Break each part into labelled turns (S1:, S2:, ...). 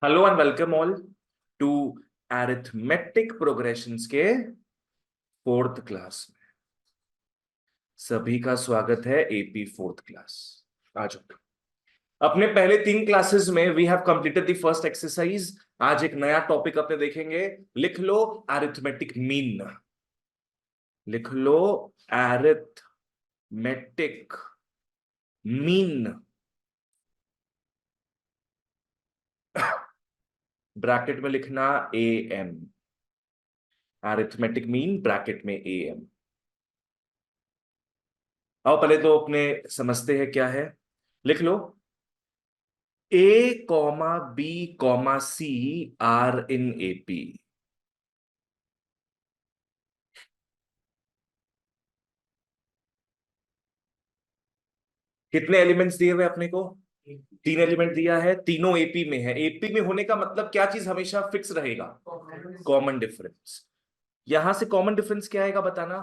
S1: Hello and welcome all to arithmetic progressions के fourth class में। सभी का स्वागत है एपी फोर्थ क्लास। आज अपने पहले 3 क्लासेस में we have completed the first exercise. आज एक नया टॉपिक अपने देखेंगे। लिख लो अरिथमेटिक मीन। लिख लो अरिथमेटिक मीन। ब्रैकेट में लिखना A M. Arithmetic mean bracket में ए एम। आओ पहले तो अपने समझते हैं क्या है। लिख लो A comma B comma C are in AP. कितने एलिमेंट्स दिए हुए अपने को? 3 एलिमेंट दिया है, तीनों एपी में है। एपी में होने का मतलब क्या चीज हमेशा फिक्स रहेगा? Common difference. यहां से कॉमन डिफरेंस क्या आएगा बताना?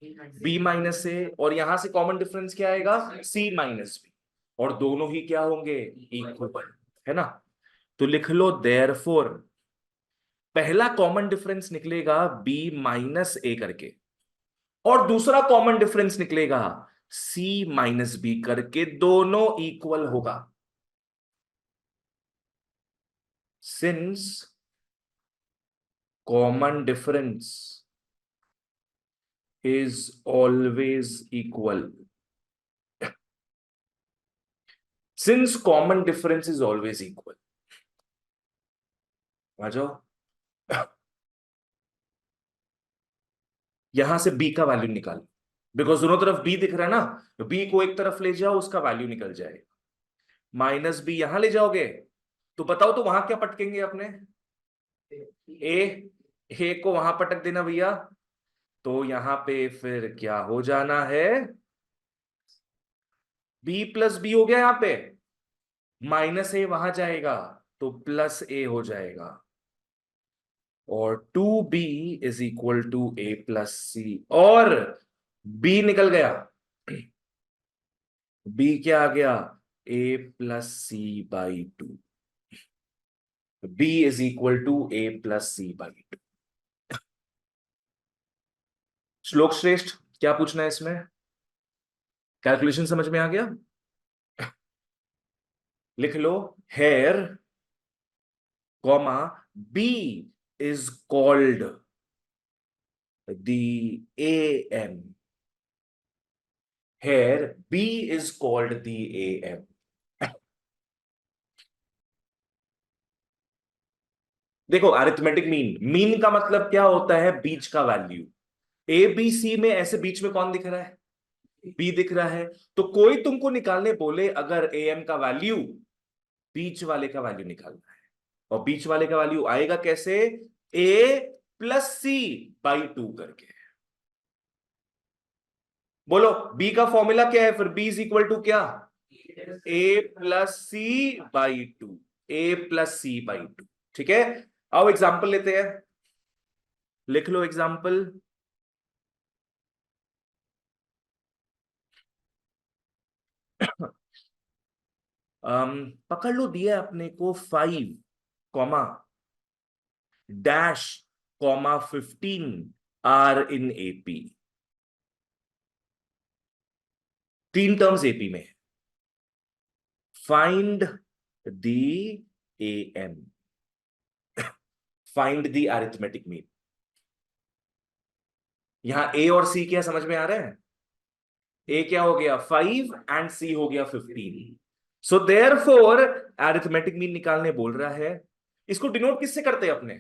S1: बी माइनस ए। और यहां से कॉमन डिफरेंस क्या आएगा? सी माइनस बी। और दोनों ही क्या होंगे? इक्वल, है ना? तो लिख लो देयरफॉर पहला कॉमन डिफरेंस निकलेगा बी माइनस ए करके, और दूसरा कॉमन डिफरेंस निकलेगा सी माइनस बी करके। दोनों इक्वल होगा। Since common difference is always equal. Since common difference is always equal. आ जाओ। यहां से बी का वैल्यू निकालो, बिकॉज दोनों तरफ बी दिख रहा है ना। बी को एक तरफ ले जाओ, उसका वैल्यू निकल जाएगा। माइनस बी यहां ले जाओगे तो बताओ, तो वहां क्या पटकेंगे अपने? ए। ए को वहां पटक देना भैया। तो यहां पे फिर क्या हो जाना है? बी प्लस बी हो गया यहां पे। माइनस ए वहां जाएगा तो प्लस ए हो जाएगा। और 2b is equal to A plus C. और b निकल गया। b क्या आ गया? a plus C by 2। b is equal to A plus C by 2। Shlok श्रेष्ठ, क्या पूछना है इसमें? कैलकुलेशन समझ में आ गया? लिख लो here comma b is called the am. Here b is called the am. देखो अरिथमेटिक मीन, मीन का मतलब क्या होता है? बीच का वैल्यू। ए बी सी में ऐसे बीच में कौन दिख रहा है? बी दिख रहा है। तो कोई तुमको निकालने बोले अगर ए एम का वैल्यू, बीच वाले का वैल्यू निकालना है। और बीच वाले का वैल्यू आएगा कैसे? ए प्लस सी बाई 2 करके। बोलो बी का फॉर्मूला क्या है फिर? बी इज इक्वल टू क्या? A plus C by 2। A plus C by 2। ठीक है। आओ एग्जाम्पल लेते हैं। लिख लो एग्जाम्पल। पकड़ लो, दिया अपने को 5 comma dash comma 15 are in AP. 3 terms AP में। Find the A M. Find the arithmetic mean. यहां ए और सी क्या समझ में आ रहा है? ए क्या हो गया? 5 एंड सी हो गया 15। सो देयरफॉर अरिथमेटिक मीन निकालने बोल रहा है। इसको डिनोट किससे करते हैं अपने?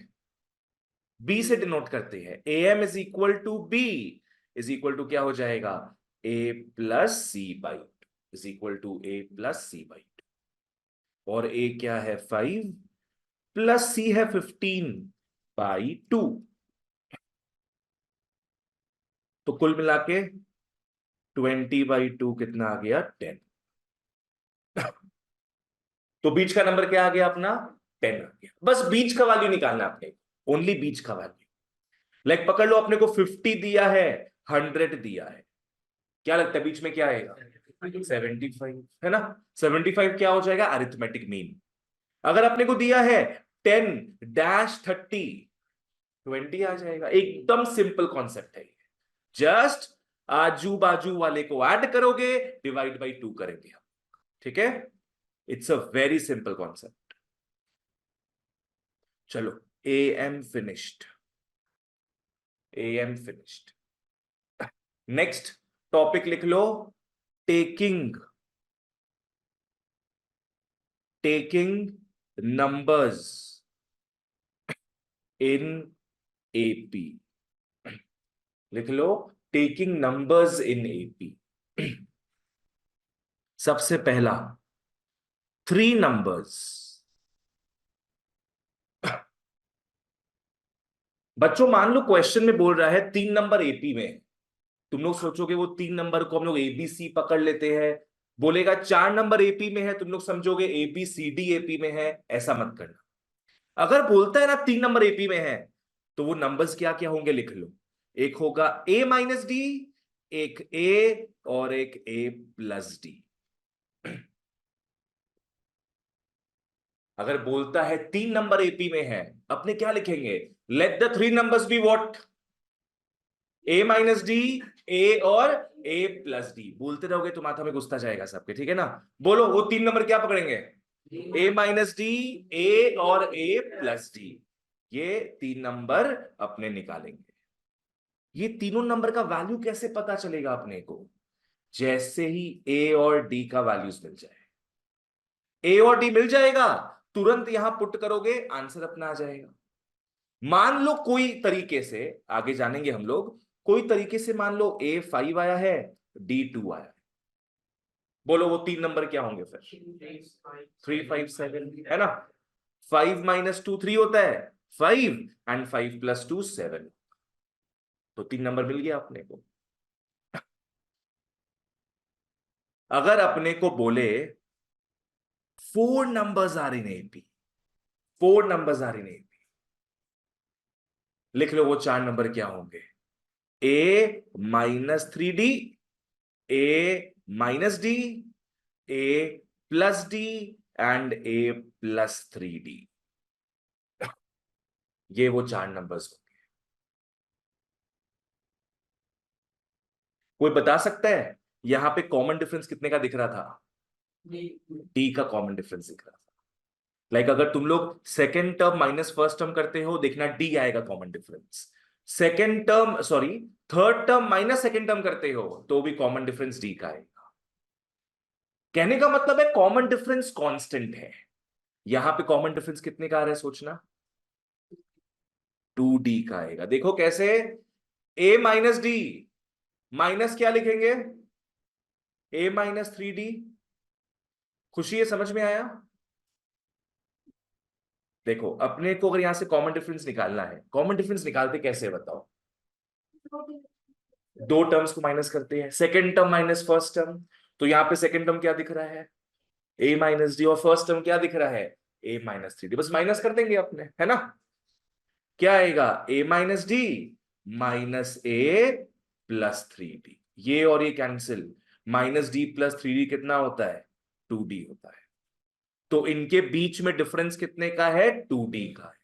S1: बी से डिनोट करते हैं। A M is equal to B is equal to क्या हो जाएगा? A plus C by is equal to A plus C by. और ए क्या है? 5 प्लस सी है 15 बाई 2। तो कुल मिला के 20/2 कितना आ गया? 10। तो बीच का नंबर क्या आ गया अपना? 10 आ गया। बस बीच का वैल्यू निकालना है अपने, ओनली बीच का वैल्यू। लाइक पकड़ लो, अपने को 50 दिया है, 100 दिया है। क्या लगता है बीच में क्या आएगा? 75, है ना? 75 क्या हो जाएगा? Arithmetic mean. अगर अपने को दिया है 10-30, 20 आ जाएगा। एकदम सिंपल कॉन्सेप्ट है। जस्ट आजू बाजू वाले को ऐड करोगे, डिवाइड बाई 2 करेंगे हम। ठीक है, it's a very simple concept. चलो, A M finished, A M finished. Next topic लिख लो, taking, taking numbers in AP. लिख लो, टेकिंग नंबर्स इन एपी। सबसे पहला, 3 नंबर्स। बच्चों मान लो क्वेश्चन में बोल रहा है 3 नंबर एपी में है। तुम लोग सोचोगे वो 3 नंबर को हम लोग एबीसी पकड़ लेते हैं। बोलेगा 4 नंबर एपी में है, तुम लोग समझोगे एबीसीडी एपी में है। ऐसा मत करना। अगर बोलता है ना 3 नंबर एपी में है, तो वो नंबर्स क्या क्या होंगे लिख लो। एक होगा ए माइनस डी, एक ए और एक ए प्लस डी। अगर बोलता है 3 नंबर एपी में है, अपने क्या लिखेंगे? Let the 3 numbers be what? A minus D, A और ए प्लस डी। बोलते रहोगे तो माथा में घुसता जाएगा सबके, ठीक है ना? बोलो वो 3 नंबर क्या पकड़ेंगे? ए माइनस डी, ए और ए प्लस डी। ये 3 नंबर अपने निकालेंगे। ये तीनों नंबर का वैल्यू कैसे पता चलेगा अपने को? जैसे ही ए और डी का वैल्यूज मिल जाए, ए और डी मिल जाएगा, तुरंत यहां पुट करोगे, आंसर अपना आ जाएगा। मान लो कोई तरीके से, आगे जानेंगे हम लोग, कोई तरीके से मान लो A5 आया है, D2 आया है। बोलो वो 3 नंबर क्या होंगे फिर? 3, 5, 7 है ना? 5 - 2 3 होता है 5, एंड 5 + 2 7। तो 3 नंबर मिल गया अपने को। अगर अपने को बोले 4 numbers are in AP, 4 numbers are in AP, लिख लो वो 4 नंबर क्या होंगे? A-3D, A-D, A+D and A+3D। ये वो 4 नंबर्स होंगे। कोई बता सकता है यहां पे कॉमन डिफरेंस कितने का दिख रहा था? डी का कॉमन डिफरेंस दिख रहा था। लाइक अगर तुम लोग second term minus first term करते हो, देखना डी आएगा common difference. Second term sorry, third term minus second term करते हो तो भी कॉमन डिफरेंस डी का आएगा। कहने का मतलब है कॉमन डिफरेंस कांस्टेंट है। यहां पे कॉमन डिफरेंस कितने का आ रहा है सोचना? 2D का आएगा। देखो कैसे, A-D, माइनस क्या लिखेंगे? A-3D। खुशी है, समझ में आया? देखो अपने को अगर यहां से कॉमन डिफरेंस निकालना है, कॉमन डिफरेंस निकालते कैसे बताओ? 2 टर्म्स को माइनस करते हैं, second term minus first term. तो यहां पे सेकेंड टर्म क्या दिख रहा है? A-D, और फर्स्ट टर्म क्या दिख रहा है? A-3D। बस माइनस कर देंगे अपने, है ना? क्या आएगा? A-D -A+3D। ये और ये कैंसिल, -D+3D कितना होता है? 2D होता है। तो इनके बीच में डिफरेंस कितने का है? 2D का है।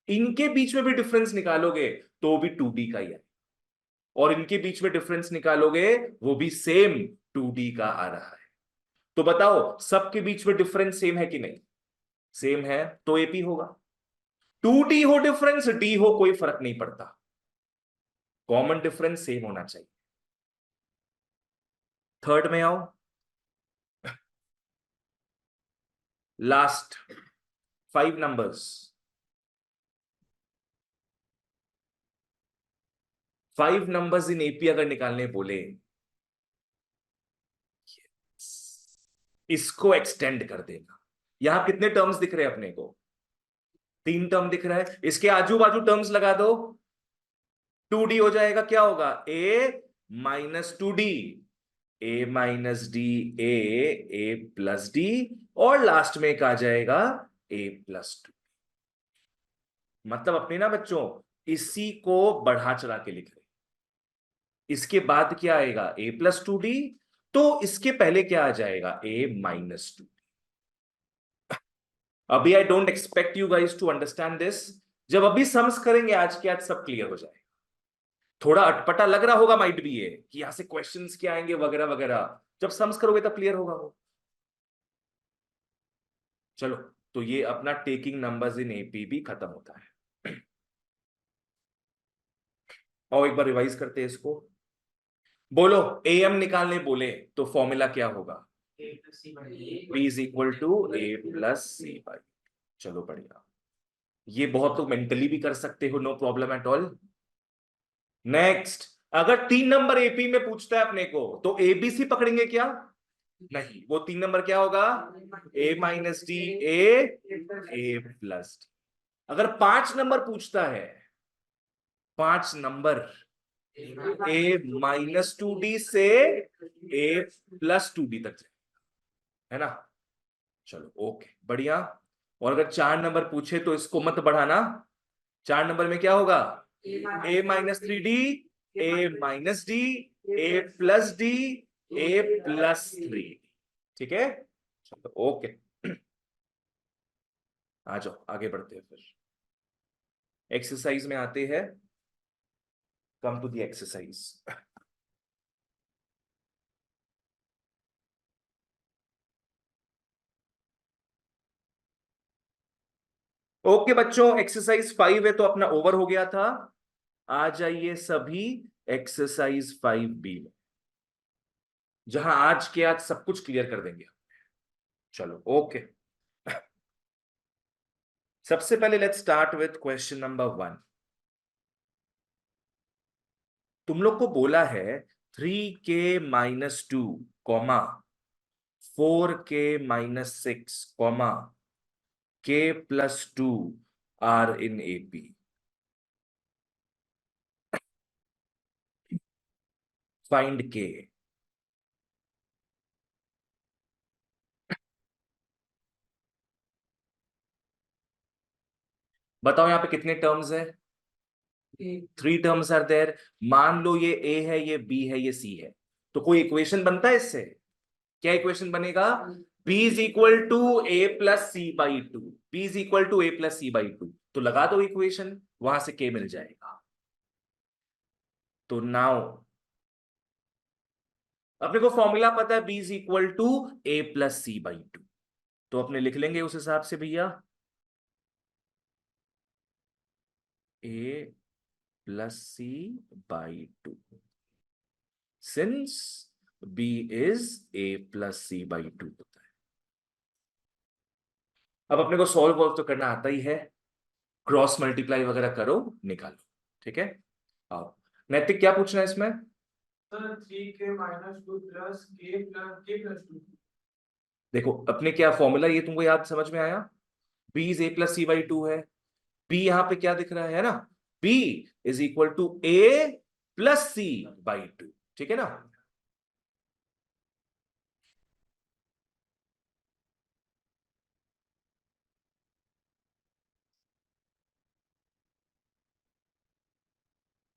S1: इनके बीच में भी डिफरेंस निकालोगे तो भी 2D का ही है, और इनके बीच में डिफरेंस निकालोगे वो भी सेम 2D का आ रहा है। तो बताओ सबके बीच में डिफरेंस सेम है कि नहीं? सेम है तो एपी होगा। 2D हो डिफरेंस, डी हो, कोई फर्क नहीं पड़ता, कॉमन डिफरेंस सेम होना चाहिए। थर्ड में आओ, last 5 numbers. 5 numbers in AP अगर निकालने बोले, इसको एक्सटेंड कर देना। यहां कितने टर्म्स दिख रहे हैं अपने को? 3 टर्म दिख रहा है, इसके आजू बाजू टर्म्स लगा दो, 2D हो जाएगा। क्या होगा? A-2D, A-D, A+D, और लास्ट में एक आ जाएगा A+2। मतलब अपने ना बच्चों इसी को बढ़ा चढ़ा के लिख रहे। इसके बाद क्या आएगा? A+2D, तो इसके पहले क्या आ जाएगा? A-2D। अभी I don't expect you guys to understand this. जब अभी सम्स करेंगे आज के आज सब क्लियर हो जाए। थोड़ा अटपटा लग रहा होगा माइट भी ये कि यहां से क्वेश्चंस क्या आएंगे वगैरह वगैरह, जब सम्स करोगे तब क्लियर होगा वो। चलो, तो ये अपना टेकिंग नंबर्स इन एपी भी खत्म होता है। और एक बार रिवाइज करते हैं इसको। बोलो, एम निकालने बोले तो फॉर्मूला क्या होगा? B is equal to A plus C by. चलो बढ़िया, ये बहुत तो मेंटली भी कर सकते हो, no problem at all. Next, अगर 3 नंबर एपी में पूछता है अपने को तो एबीसी पकड़ेंगे क्या? नहीं, वो 3 नंबर क्या होगा? ए minus D, A plus D. अगर 5 नंबर पूछता है, 5 नंबर, ए माइनस टू डी से ए प्लस टू डी तक जाए, है ना? चलो ओके बढ़िया। और अगर 4 नंबर पूछे तो इसको मत बढ़ाना। 4 नंबर में क्या होगा? ए minus three D, A minus D, A plus D, A plus three. ठीक है, चलो ओके। आ जाओ आगे बढ़ते हैं फिर, एक्सरसाइज में आते हैं। Come to the exercise. Okay बच्चों, एक्सरसाइज 5 है तो अपना ओवर हो गया था। आ जाइए सभी एक्सरसाइज 5B में, जहां आज के आज सब कुछ क्लियर कर देंगे। चलो ओके। सबसे पहले let's start with question number 1। तुम लोग को बोला है 3k-2 comma 4k-6 comma k+2 are in AP. Find K. बताओ यहां पे कितने टर्म्स है? 3 टर्म्स आर देयर। मान लो ये ए है, ये बी है, ये सी है, तो कोई इक्वेशन बनता है इससे? क्या इक्वेशन बनेगा? b is equal to A plus C by two. B is equal to A plus C by two, तो लगा दो इक्वेशन, वहां से k मिल जाएगा। तो नाउ अपने को फॉर्मूला पता है, b is equal to A plus C by two, तो अपने लिख लेंगे उस हिसाब से भैया, A plus C by two, since b is A plus C by two होता है। अब अपने को सॉल्व वॉल्व तो करना आता ही है, क्रॉस मल्टीप्लाई वगैरह करो, निकालो। ठीक है, आओ। नैतिक क्या पूछना है इसमें?
S2: Sir 3k-2 plus k+2।
S1: देखो अपने क्या फॉर्मूला, ये तुमको याद समझ में आया? B is A plus C by two है। बी यहां पे क्या दिख रहा है ना? B is equal to A plus C by two. ठीक है ना?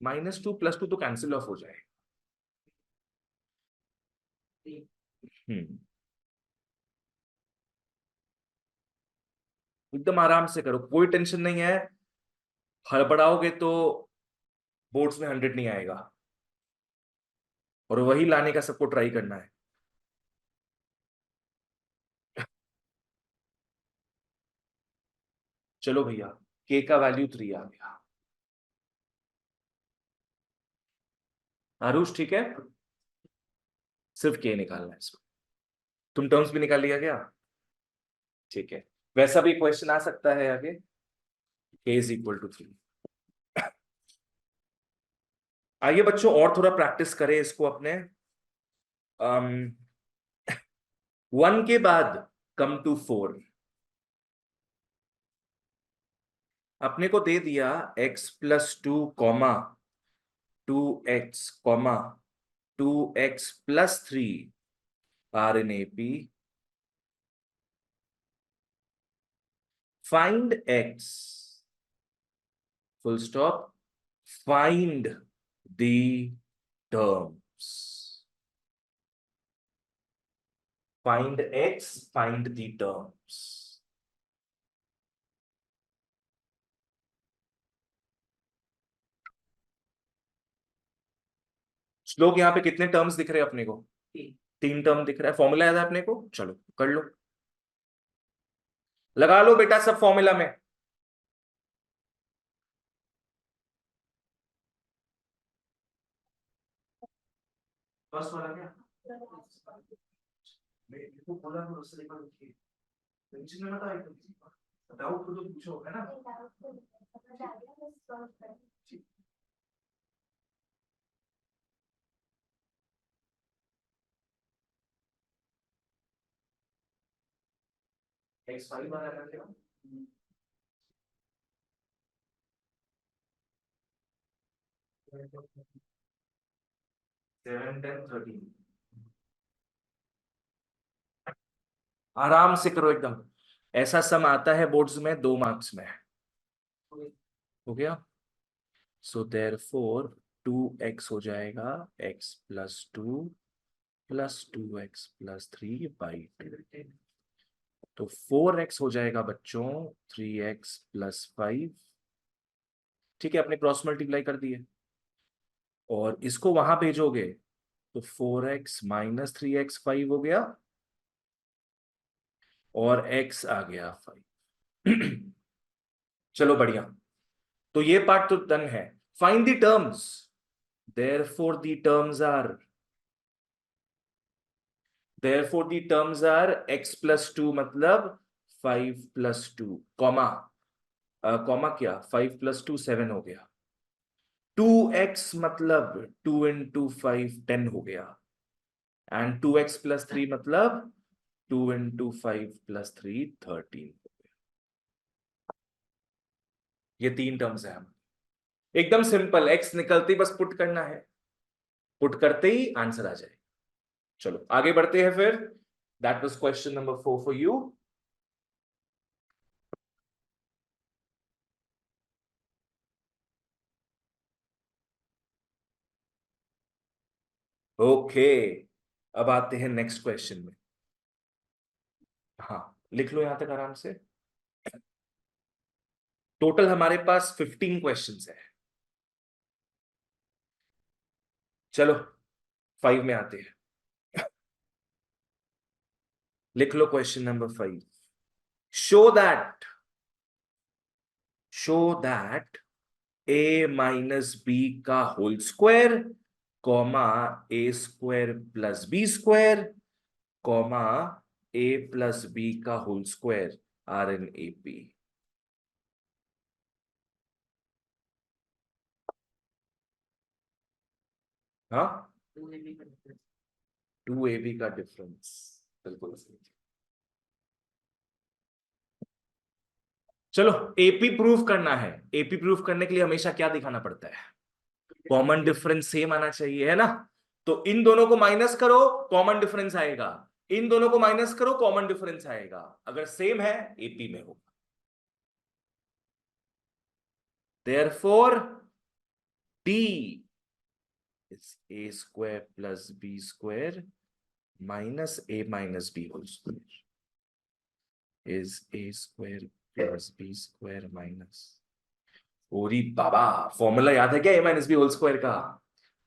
S1: -2 + 2 तो कैंसिल ऑफ हो जाए। हम्म, एकदम आराम से करो, कोई टेंशन नहीं है। हड़बड़ाओगे तो बोर्ड्स में 100 नहीं आएगा, और वही लाने का सबको ट्राई करना है। चलो भैया, के का वैल्यू 3 आ गया। आरुष ठीक है, सिर्फ के निकालना है इसमें। तुम टर्म्स भी निकाल लिया क्या? ठीक है, वैसा भी क्वेश्चन आ सकता है आगे, के इज इक्वल टू 3। आइए बच्चों और थोड़ा प्रैक्टिस करें इसको अपने। 1 के बाद कम टू 4। अपने को दे दिया x+2 comma 2x comma 2x+3 are in AP. Find x, full stop, find the terms. Find x, find the terms. लोग यहाँ पे कितने टर्म्स दिख रहे हैं अपने को? तीन टर्म दिख रहा है। फॉर्मूला याद है अपने को? चलो कर लो, लगा लो बेटा सब फॉर्मूला में। फर्स्ट वाला क्या? मैं को बोला ना उससे एक बार लिखिए, टेंशन में मत आइए, डाउट हो तो पूछो, है ना? एक्स फाइव आ रहा है क्या? 7 10 13, आराम से करो एकदम। ऐसा सम आता है बोर्ड्स में 2 मार्क्स में। हो गया? सो देयरफॉर 2x हो जाएगा x+2 + 2x + 3/2। तो 4x हो जाएगा बच्चों 3x + 5। ठीक है, अपने क्रॉस मल्टीप्लाई कर दिए और इसको वहां भेजोगे तो 4x - 3x 5 हो गया और x आ गया 5। चलो बढ़िया, तो ये पार्ट तो डन है। Find the terms. Therefore the terms are x+2 मतलब 5+2, कॉमा कॉमा क्या, 5+2 7 हो गया। 2x मतलब 2 × 5 10 हो गया। एंड 2x + 3 मतलब 2 × 5 + 3 13 हो गया। ये तीन टर्म्स है हम, एकदम सिंपल, x निकलते ही बस पुट करना है, पुट करते ही आंसर आ जाए। चलो आगे बढ़ते हैं फिर। That was question number 4 for you. Okay, अब आते हैं नेक्स्ट क्वेश्चन में। हाँ, लिख लो यहां तक आराम से। टोटल हमारे पास 15 क्वेश्चंस है। चलो 5 में आते हैं। लिख लो question number 5। Show that show that a - b का whole square, comma a² + b² comma a+b का whole square are in A P. हाँ, 2ab का डिफरेंस, बिल्कुल सही। चलो, एपी प्रूव करना है। एपी प्रूव करने के लिए हमेशा क्या दिखाना पड़ता है? कॉमन डिफरेंस सेम आना चाहिए, है ना? तो इन दोनों को माइनस करो, कॉमन डिफरेंस आएगा। इन दोनों को माइनस करो, कॉमन डिफरेंस आएगा। अगर सेम है एपी में होगा। Therefore D is a² + b² - a - b whole square is a² + b² ओरी बाबा, फॉर्मूला याद है क्या a - b होल स्क्वायर का?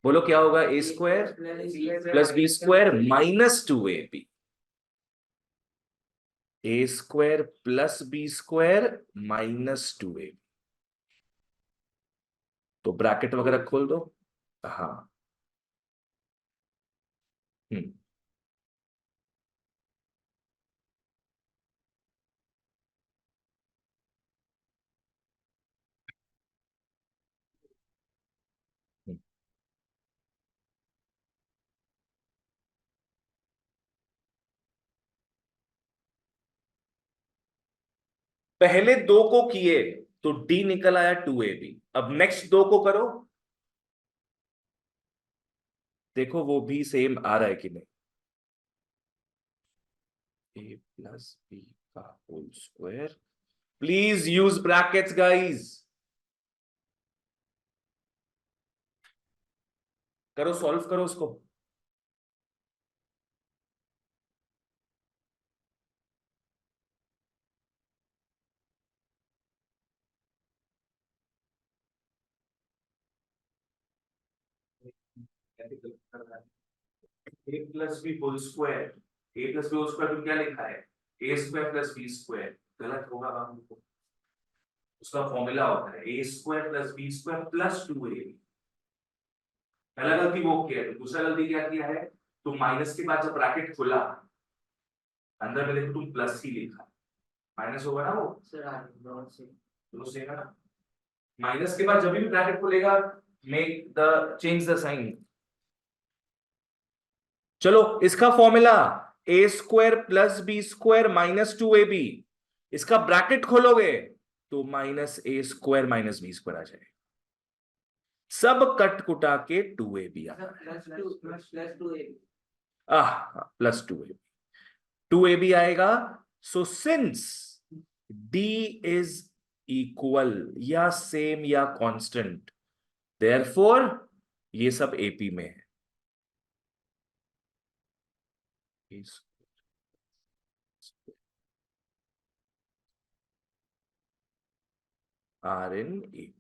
S1: बोलो क्या होगा? a² + b² -2ab। a² + b² -2ab। तो ब्रैकेट वगैरह खोल दो। हाँ। हम्म हम्म। पहले दो को किए तो डी निकल आया 2ab। अब नेक्स्ट दो को करो, देखो वो भी सेम आ रहा है कि नहीं। a + b का whole square, please use brackets guys. करो, सॉल्व करो उसको। A plus B whole square, A plus B whole square तो क्या लिखा है, A square plus B square, गलत होगा आपको, उसका फॉर्मूला होता है A square plus B square plus 2ab। पहला गलती वो किया है, दूसरा गलती क्या किया है, तुम माइनस के बाद जब ब्रैकेट खोला अंदर में देखो तुम प्लस ही लिखा, माइनस होगा ना वो दोनों सेम है ना, माइनस के बाद जब भी ब्रैकेट खोलेगा make the change the sign. चलो इसका formula A square plus B square minus 2ab, इसका ब्रैकेट खोलोगे तो minus A square minus B square आ जाएगा, सब कट कुटा के 2ab आ प्लस 2ab आएगा। So since d is equal या सेम या कांस्टेंट, देयरफॉर ये सब एपी में है। आर इन एपी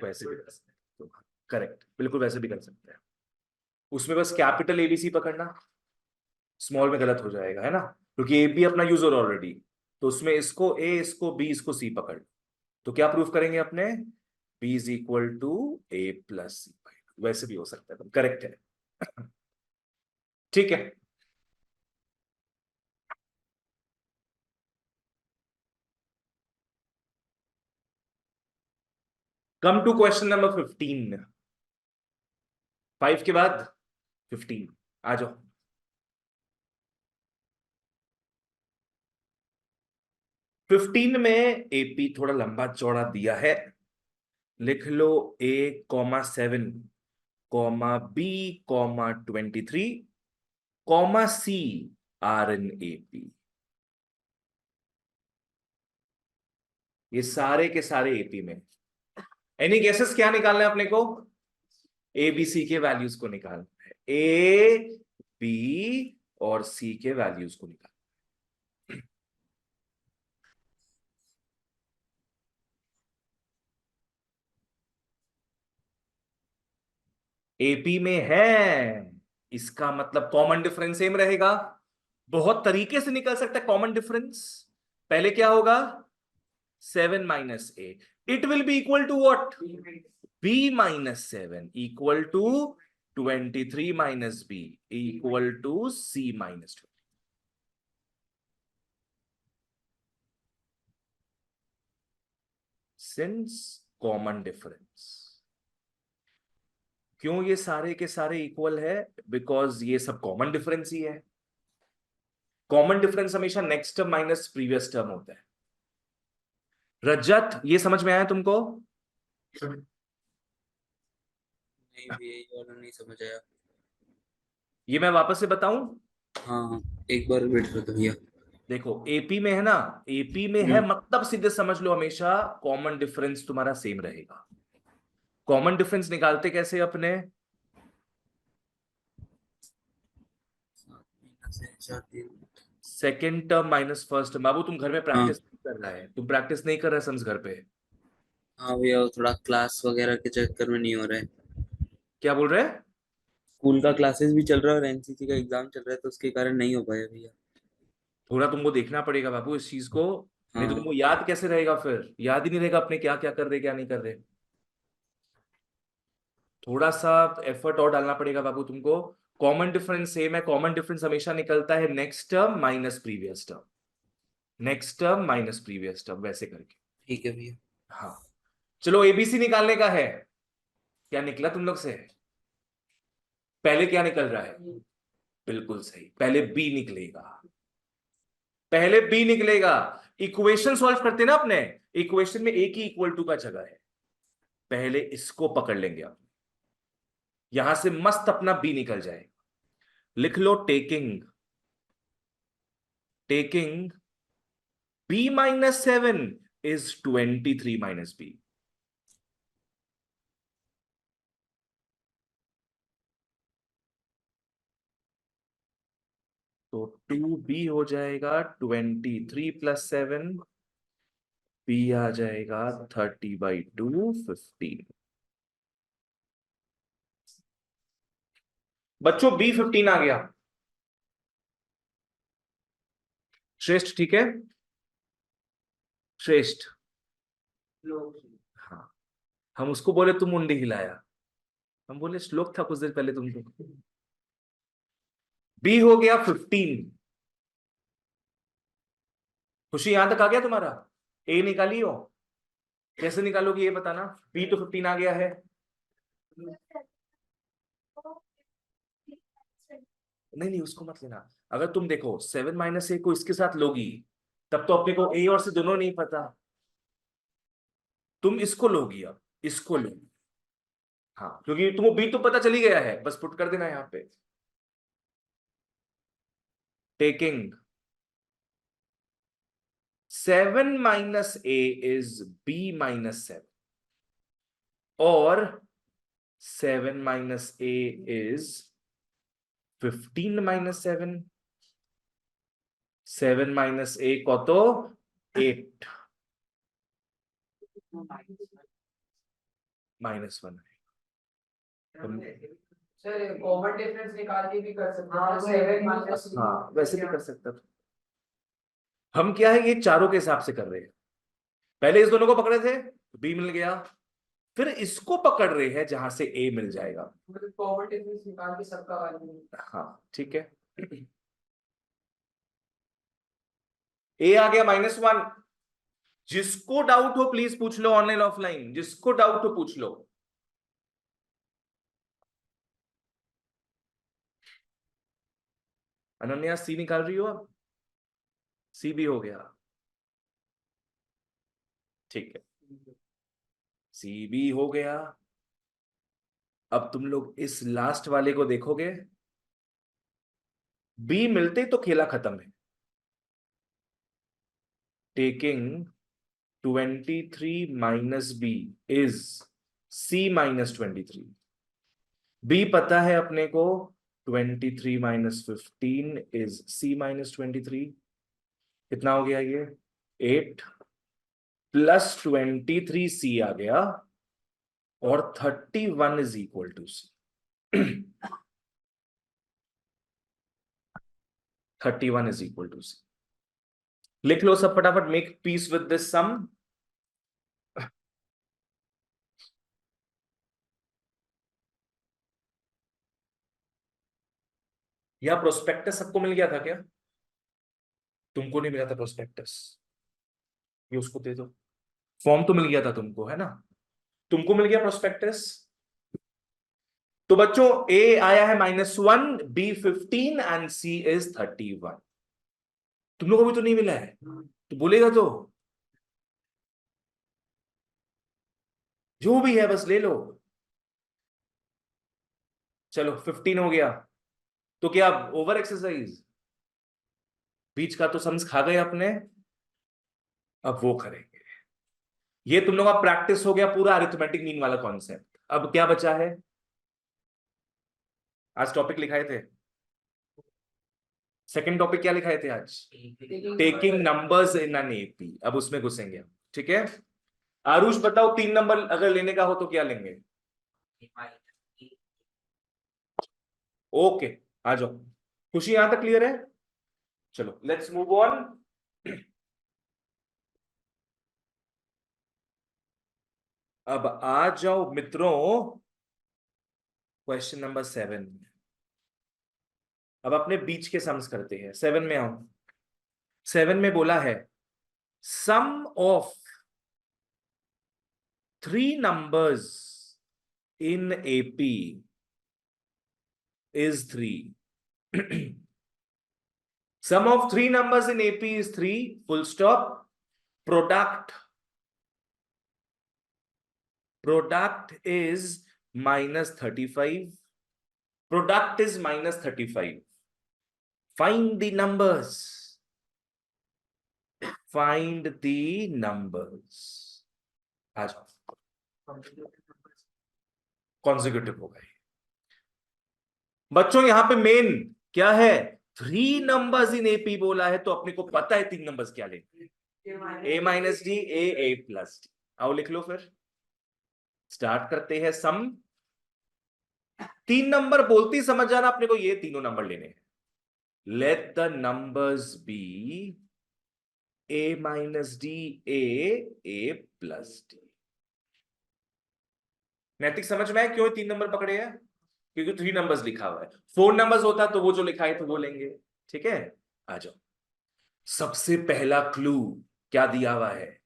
S1: वैसे भी कर सकते हैं, करेक्ट, बिल्कुल वैसे भी कर सकते हैं, उसमें बस कैपिटल एबीसी पकड़ना, स्मॉल में गलत हो जाएगा है ना, क्योंकि ए बी अपना यूजर ऑलरेडी, तो उसमें इसको ए इसको बी इसको सी पकड़, तो क्या प्रूफ करेंगे अपने, B is equal to A plus C, वैसे भी हो सकता है, करेक्ट है। ठीक है, कम टू क्वेश्चन नंबर 15, 5 के बाद 15 आ जाओ। फिफ्टीन में एपी थोड़ा लंबा चौड़ा दिया है, लिख लो a,7 b, 23 c are in AP, ये सारे के सारे एपी में। एनी गेसेस क्या निकालना है अपने को, ए बी सी के वैल्यूज को निकालना है, ए बी और सी के वैल्यूज को निकालना। एपी में है, इसका मतलब कॉमन डिफरेंस सेम रहेगा, बहुत तरीके से निकल सकता है कॉमन डिफरेंस। पहले क्या होगा, 7 minus A, it will be equal to what, b minus 7 equal to 23 minus B equal to c minus 2। Since common difference, क्यों ये सारे के सारे इक्वल है, बिकॉज ये सब कॉमन डिफरेंस ही है, कॉमन डिफरेंस हमेशा next term minus previous term होता है। रजत ये समझ में आया तुमको,
S3: नहीं भैया ये वाला नहीं समझ आया।
S1: ये मैं वापस से बताऊं,
S3: हाँ हाँ एक बार वेट कर दो भैया।
S1: देखो एपी में है ना, एपी में है मतलब सीधे समझ लो हमेशा कॉमन डिफरेंस तुम्हारा सेम रहेगा। कॉमन डिफरेंस निकालते कैसे अपने, 2nd term minus 1st term. बाबू तुम घर में
S3: हाँ
S1: प्रैक्टिस नहीं कर रहा है, तुम प्रैक्टिस नहीं कर रहा है सम्स घर पे,
S3: हाँ भैया वो थोड़ा क्लास वगैरह के चक्कर में नहीं हो रहा है।
S1: क्या बोल रहे हैं,
S3: स्कूल का क्लासेस भी चल रहा है और एनसीसी का एग्जाम चल रहा है तो उसके कारण नहीं हो पाया भैया।
S1: थोड़ा तुमको देखना पड़ेगा बाबू इस चीज को, नहीं तो
S3: हाँ
S1: तुमको याद कैसे रहेगा, फिर याद ही नहीं रहेगा अपने क्या क्या कर रहे क्या नहीं कर रहे। थोड़ा सा एफर्ट और डालना पड़ेगा बाबू तुमको। कॉमन डिफरेंस सेम है, कॉमन डिफरेंस हमेशा निकलता है next term minus previous term, next term minus previous term, वैसे करके।
S3: ठीक है भैया।
S1: हाँ चलो एबीसी निकालने का है, क्या निकला तुम लोग से, पहले क्या निकल रहा है, बिल्कुल सही, पहले बी निकलेगा, पहले बी निकलेगा। इक्वेशन सॉल्व करते ना अपने, इक्वेशन में ए की इक्वल टू का जगह है, पहले इसको पकड़ लेंगे आप, यहां से मस्त अपना बी निकल जाएगा। लिख लो taking, taking b minus 7 is 23 minus B, तो 2b हो जाएगा 23 प्लस 7, b बी आ जाएगा 30/2 15। बच्चों B15 आ गया। श्रेष्ठ ठीक है, श्रेष्ठ। हाँ, हम उसको बोले तुम मुंडी हिलाया, हम बोले श्लोक था कुछ देर पहले तुमको। बी हो गया 15। खुशी यहां तक आ गया तुम्हारा? ए निकाली हो, कैसे निकालोगी ये बताना। बी तो 15 आ गया है। नहीं नहीं उसको मत लेना। अगर तुम देखो 7 - a को इसके साथ लोगी तब तो अपने को ए और सी दोनों नहीं पता, तुम इसको लोगी, अब इसको लो। हाँ क्योंकि तुमको बी तो पता चली गया है, बस पुट कर देना यहाँ पे। टेकिंग 7 - a इज B-7 और 7 - a इज 15 - 7। 7 - a কত? 8 -1।
S2: सर कॉमन डिफरेंस निकाल के भी कर सकते हैं 7 माइनस।
S1: हाँ वैसे भी कर सकता था। हम क्या है ये चारों के हिसाब से कर रहे हैं। पहले इस दोनों को पकड़े थे, बी मिल गया, फिर इसको पकड़ रहे हैं जहां से ए मिल जाएगा।
S2: मतलब कॉमन डिफरेंस निकाल के सबका वैल्यू।
S1: हाँ ठीक है। ए आ गया -1। जिसको डाउट हो प्लीज पूछ लो, ऑनलाइन ऑफलाइन, जिसको डाउट हो पूछ लो। अनन्या सी निकाल रही हो अब? सी भी हो गया, ठीक है, सी भी हो गया। अब तुम लोग इस लास्ट वाले को देखोगे, बी मिलते तो खेला खत्म है। Taking 23 - b is C-23। B पता है अपने को, 23 - 15 इज C-23। कितना हो गया ये? 8 + 23 C आ गया और 31 is equal to C। 31 is equal to C। लिख लो सब फटाफट, make peace with this sum. या प्रोस्पेक्टस सबको मिल गया था क्या? तुमको नहीं मिला था प्रोस्पेक्टस? ये उसको दे दो, फॉर्म तो मिल गया था तुमको, है ना? तुमको मिल गया प्रोस्पेक्टस। तो बच्चों ए आया है -1, B15 एंड C इज 31। तुम लोगों को भी तो नहीं मिला है, तो बोलेगा तो जो भी है बस ले लो। चलो 15 हो गया, तो क्या ओवर एक्सरसाइज? बीच का तो सम्स खा गए अपने, अब वो करेंगे। ये तुम लोग का प्रैक्टिस हो गया पूरा अरिथमेटिक मीन वाला कॉन्सेप्ट। अब क्या बचा है? आज टॉपिक लिखाए थे, सेकंड टॉपिक क्या लिखाए थे आज? Taking numbers in an AP. अब उसमें घुसेंगे हम, ठीक है? आरुष बताओ 3 नंबर अगर लेने का हो तो क्या लेंगे? ओके, आ जाओ। खुशी यहां तक क्लियर है? चलो लेट्स मूव ऑन। अब आ जाओ मित्रों क्वेश्चन नंबर 7। अब अपने बीच के सम्स करते हैं। 7 में आओ। 7 में बोला है sum of 3 numbers in AP is 3. Sum of 3 numbers in AP is 3, full stop. Product is -35. Product is -35. Find the numbers. Find the numbers. आ जाओ, कॉन्जिक्यूटिव हो गए बच्चों। यहां पे मेन क्या है? 3 नंबर्स इन एपी बोला है तो अपने को पता है 3 नंबर्स क्या लेंगे। A minus D A plus D. आओ लिख लो फिर, स्टार्ट करते हैं सम। 3 नंबर बोलते ही समझ जाना अपने को ये तीनों नंबर लेने हैं। Let the numbers be A minus D A plus D. Naitik समझ में आया क्यों 3 नंबर पकड़े हैं? क्योंकि 3 नंबर्स लिखा हुआ है। 4 नंबर्स होता तो वो जो लिखा है तो वो लेंगे। ठीक है, आ जाओ। सबसे पहला क्लू क्या दिया हुआ है?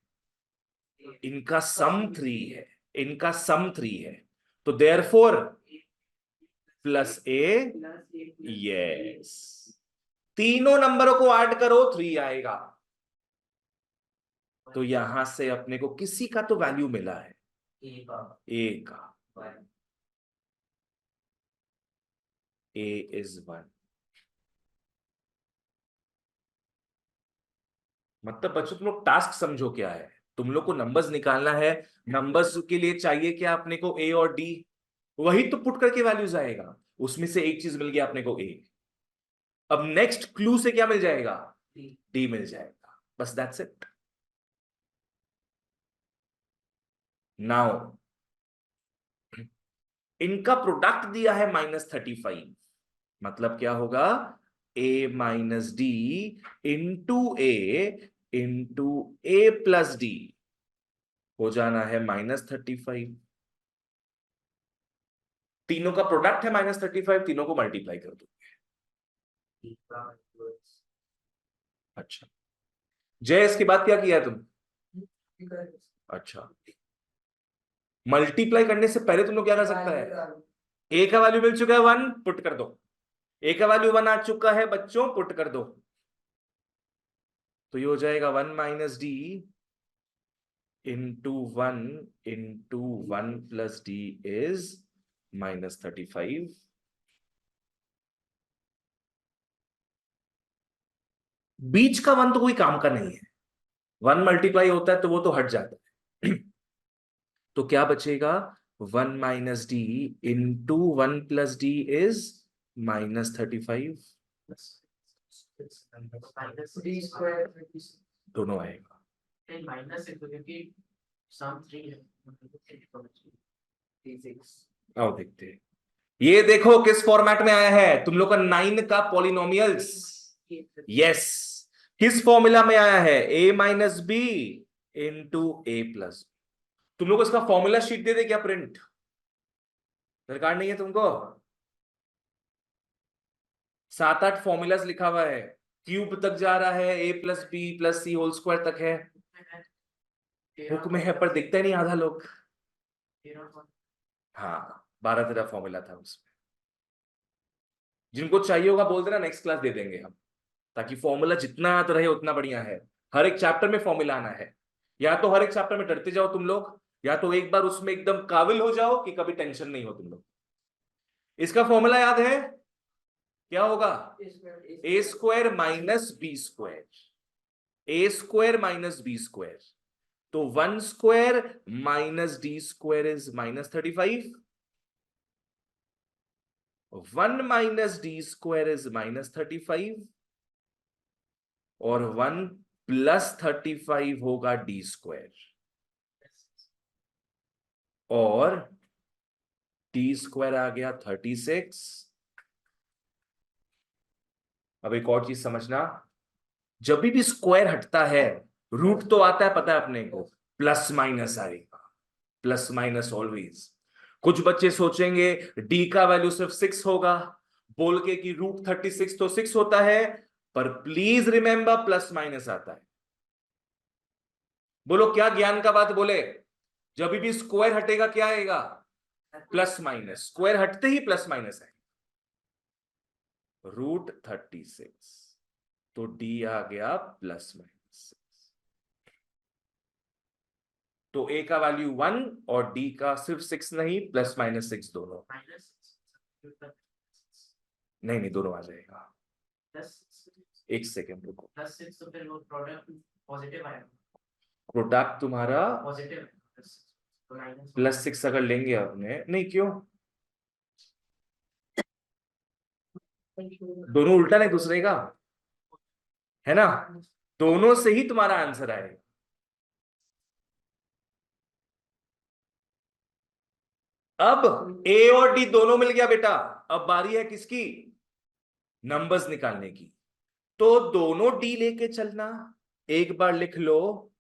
S1: इनका सम 3 है, इनका सम 3 है, तो देयरफॉर प्लस ए। यस, तीनों नंबरों को ऐड करो 3 आएगा। तो यहां से अपने को किसी का तो वैल्यू मिला है, ए का। ए इज 1। मतलब बच्चों तुम लोग टास्क समझो क्या है। तुम लोग को नंबर्स निकालना है। नंबर्स के लिए चाहिए क्या अपने को? ए और डी। वही तो पुट करके वैल्यूज आएगा। उसमें से एक चीज मिल गया अपने को, ए। अब नेक्स्ट क्लू से क्या मिल जाएगा? डी मिल जाएगा। बस दैट्स इट। नाउ इनका प्रोडक्ट दिया है -35। मतलब क्या होगा? ए minus d into A plus D हो जाना है -35। तीनों का प्रोडक्ट है -35, तीनों को मल्टीप्लाई कर दो। अच्छा, जय इसके बाद क्या किया तुम? अच्छा, मल्टीप्लाई करने से पहले तुम लोग क्या कर सकता है? ए का वैल्यू मिल चुका है 1, पुट कर दो। ए का वैल्यू 1 आ चुका है बच्चों, पुट कर दो। तो ये हो जाएगा 1 minus d into 1 plus D is -35। बीच का 1 तो कोई काम का नहीं है। 1 मल्टीप्लाई होता है तो वो तो हट जाता है। तो क्या बचेगा? 1 minus d into 1 plus D is -35। दोनों आएगा। आओ देखते हैं। ये देखो किस फॉर्मेट में आया है तुम लोग का 9 का पॉलिनोमियल्स। यस, किस फॉर्मूला में आया है? ए minus B into A plus. तुम लोग को इसका फॉर्मूला शीट दे दे क्या प्रिंट? दरकार नहीं है तुमको? 7-8 फॉर्मूलाज लिखा हुआ है, क्यूब तक जा रहा है, ए प्लस बी प्लस सी होल स्क्वायर तक है। बुक में है पर दिखता नहीं आधा लोग। हाँ, 12-13 फॉर्मूला था उसमें। जिनको चाहिए होगा बोल देना, नेक्स्ट क्लास दे देंगे हम, ताकि फॉर्मूला जितना याद रहे उतना बढ़िया है। हर एक चैप्टर में फॉर्मूला आना है। या तो हर एक चैप्टर में डरते जाओ तुम लोग, या तो एक बार उसमें एकदम काबिल हो जाओ कि कभी टेंशन नहीं हो तुम लोग। इसका फॉर्मूला याद है? क्या होगा? ए स्क्वायर माइनस बी स्क्वायर। ए स्क्वायर माइनस बी स्क्वायर, तो 1 square minus D square is -35। 1 minus D square is -35 और 1 प्लस 35 होगा डी स्क्वायर, और डी स्क्वायर आ गया 36। अब एक और चीज समझना, जब भी स्क्वायर हटता है रूट तो आता है, पता है अपने को, प्लस माइनस आएगा। Plus minus always. कुछ बच्चे सोचेंगे डी का वैल्यू सिर्फ 6 होगा, बोल के कि √36 तो 6 होता है, पर प्लीज रिमेंबर प्लस माइनस आता है। बोलो क्या ज्ञान का बात बोले? जब भी स्क्वायर हटेगा क्या आएगा? Plus minus. स्क्वायर हटते ही प्लस माइनस है। √36, तो डी आ गया प्लस माइनस 6। तो ए का वैल्यू 1 और डी का सिर्फ 6 नहीं, प्लस माइनस 6 दोनों। नहीं नहीं, दोनों आ जाएगा। एक सेकेंड रुको। प्रोडक्ट तुम्हारा +6 अगर लेंगे आपने, नहीं क्यों, दोनों उल्टा नहीं दूसरे का है ना? दोनों से ही तुम्हारा आंसर आएगा। अब ए और डी दोनों मिल गया बेटा। अब बारी है किसकी? नंबर्स निकालने की। तो दोनों डी लेके चलना। एक बार लिख लो,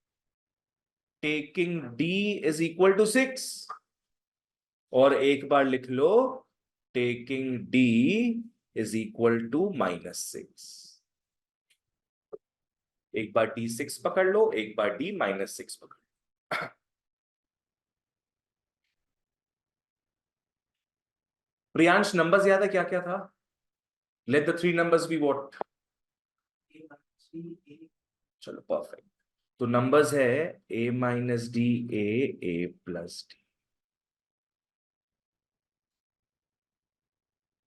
S1: taking D is equal to 6। और एक बार लिख लो, taking D is equal to -6। एक बार डी 6 पकड़ लो, एक बार डी -6 पकड़ लो। प्रियांश नंबर्स याद है क्या क्या था? Let the three numbers be what? चलो परफेक्ट। तो नंबर्स है a minus D, A plus D.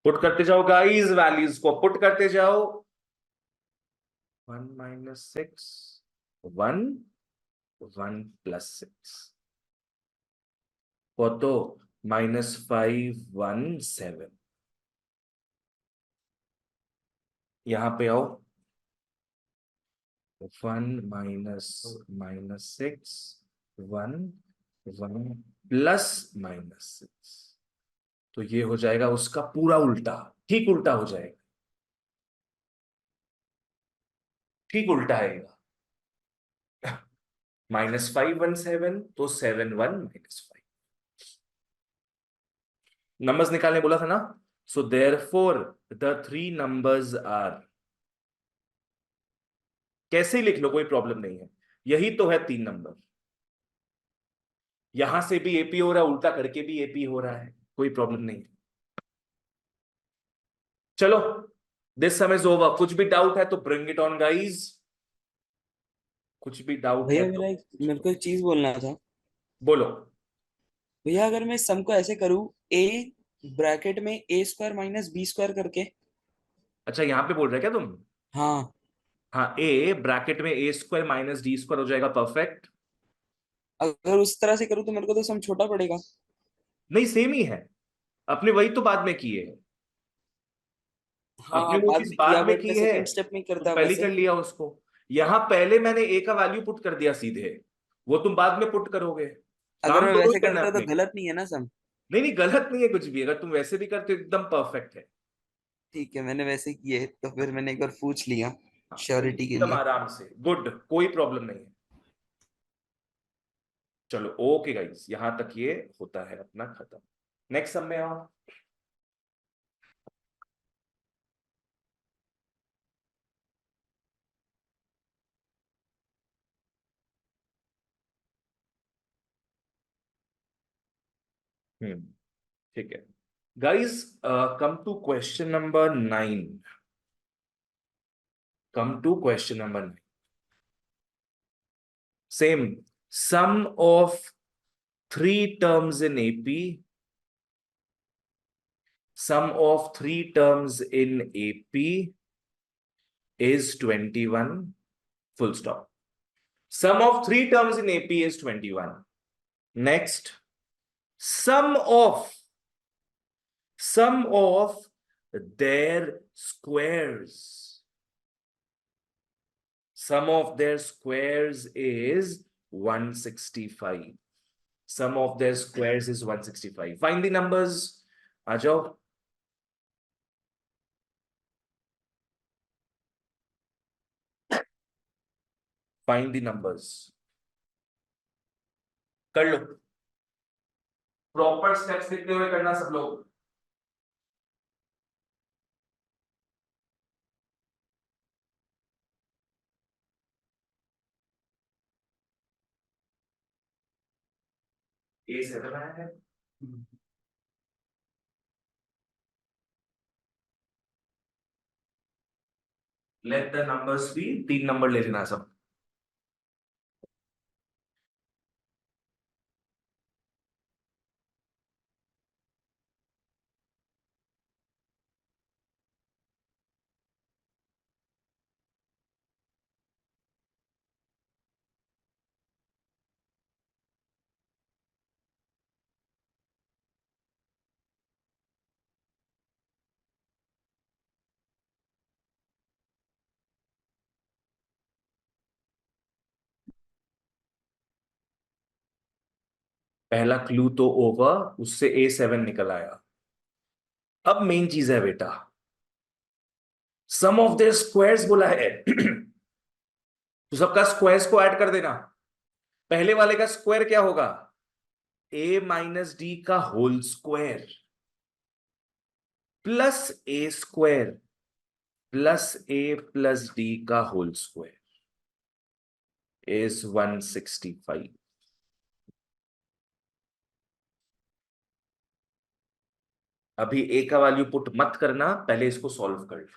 S1: Put करते जाओ गाइस, वैल्यूज को पुट करते जाओ। 1 - 6, 1, 1 + 6 কত? -5, 1, 7। यहां पे आओ। 1 - -6, 1, 1 +-6। तो ये हो जाएगा उसका पूरा उल्टा, ठीक उल्टा हो जाएगा, ठीक उल्टा आएगा। -5, 1, 7, तो 7, 1 -5। नंबर्स निकालने बोला था ना। So therefore the three numbers are, कैसे ही लिख लो कोई प्रॉब्लम नहीं है। यही तो है 3 नंबर। यहां से भी एपी हो रहा है, उल्टा करके भी एपी हो रहा है, कोई प्रॉब्लम नहीं। चलो, दिस सम इज ओवर। कुछ भी डाउट है तो ब्रिंग इट ऑन गाइज। कुछ भी डाउट
S3: भैया
S1: है तो
S3: मेरे को एक चीज बोलना था।
S1: बोलो।
S3: भैया अगर मैं सम को ऐसे करूँ, ए ब्रैकेट में a² - b² करके।
S1: अच्छा, यहां पे बोल रहे क्या तुम?
S3: हाँ।
S1: हाँ, ए ब्रैकेट में a² - d² हो जाएगा, परफेक्ट।
S3: अगर उस तरह से करूँ तो मेरे को तो सम छोटा पड़ेगा।
S1: नहीं, सेम ही है। अपने वही तो बाद में किए हैं।
S3: हाँ
S1: आपने वो
S3: बाद
S1: चीज
S3: में किया,
S1: बाद में
S3: बट
S1: की
S3: मैं
S1: है,
S3: सेकंड स्टेप में
S1: तो
S3: करता
S1: पहले कर
S3: वैसे।
S1: लिया उसको। यहां पहले मैंने ए का वैल्यू पुट कर दिया सीधे, वो तुम बाद में पुट करोगे।
S3: अगर
S1: काम
S3: मैं
S1: दोनों ही
S3: वैसे
S1: करना है
S3: करता तो
S1: अपने को।
S3: गलत नहीं है ना सम?
S1: नहीं नहीं, गलत नहीं है कुछ भी। अगर तुम वैसे भी करते हो एकदम परफेक्ट है।
S3: ठीक है, मैंने वैसे किए तो फिर मैंने एक बार पूछ लिया
S1: हाँ, तो
S3: श्योरिटी के
S1: एकदम
S3: लिए।
S1: आराम से, गुड, कोई प्रॉब्लम नहीं है। चलो ओके गाइस, यहां तक ये होता है अपना खत्म। नेक्स्ट सब में आओ। हम्म, ठीक है guys. Come to question number 9। Come to question number 9। Same, sum of three terms in AP, sum of three terms in AP is 21, full stop. Sum of three terms in AP is 21. Next, sum of their squares. Sum of their squares is 165. Sum of their squares is 165. Find the numbers. आ जाओ। Find the numbers. कर लो। Proper steps लिखते हुए करना सब लोग। ए 7 आया है। Let the numbers be, 3 number ले लेना सब। पहला क्लू तो ओवर, उससे A7 निकल आया। अब मेन चीज है बेटा, सम ऑफ द स्क्वायर्स बोला है। तो सबका स्क्वायर्स को ऐड कर देना। पहले वाले का स्क्वायर क्या होगा? A - D का whole square plus A² plus A+D का होल स्क्वायर इज 165। अभी A का वैल्यू पुट मत करना, पहले इसको सॉल्व कर लो।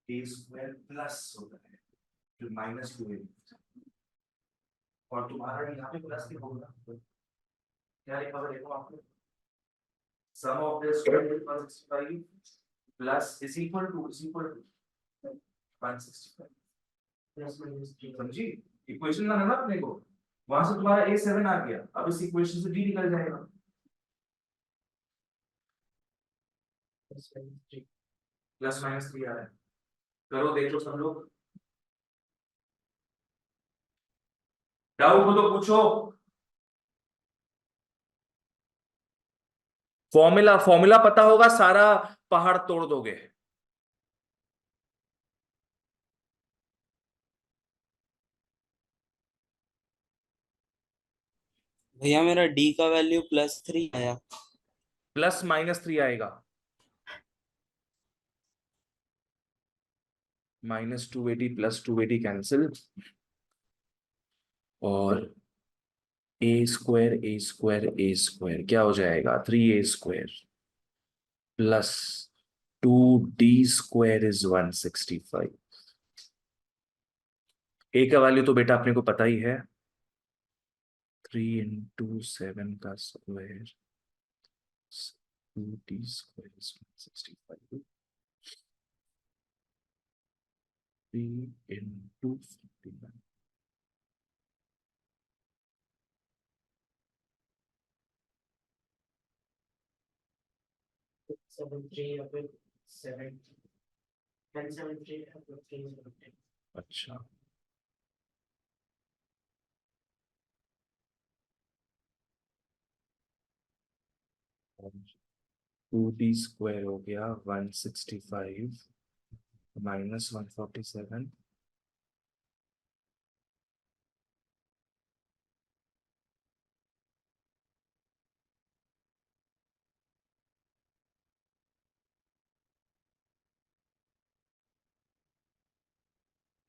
S1: A² प्लस होता है फिर -2A, और तुम्हारा यहाँ पे प्लस लिखा होगा, क्या लिखा हुआ देखो आपको, sum of the square is 165 plus is equal to 165। समझी? इक्वेशन में है ना अपने को, वहां से तुम्हारा A7 आ गया, अब इस इक्वेशन से D निकल जाएगा। +-3 आ रहा है, करो देखो सब लोग, डाउट हो तो पूछो। फॉर्मूला फॉर्मूला पता होगा, सारा पहाड़ तोड़ दोगे।
S3: भैया मेरा डी का वैल्यू +3 आया।
S1: +-3 आएगा, -280 +280 कैंसिल, और A² क्या हो जाएगा, 3A² plus 2D² is 165। A का वैल्यू तो बेटा अपने को पता ही है, 3 × 7 का स्क्वायर, 2D² इज 165, 3 × 59।
S2: 7 3 या फिर 7 10 7 3 या फिर 3
S1: अच्छा, (2D² हो गया 165 -147,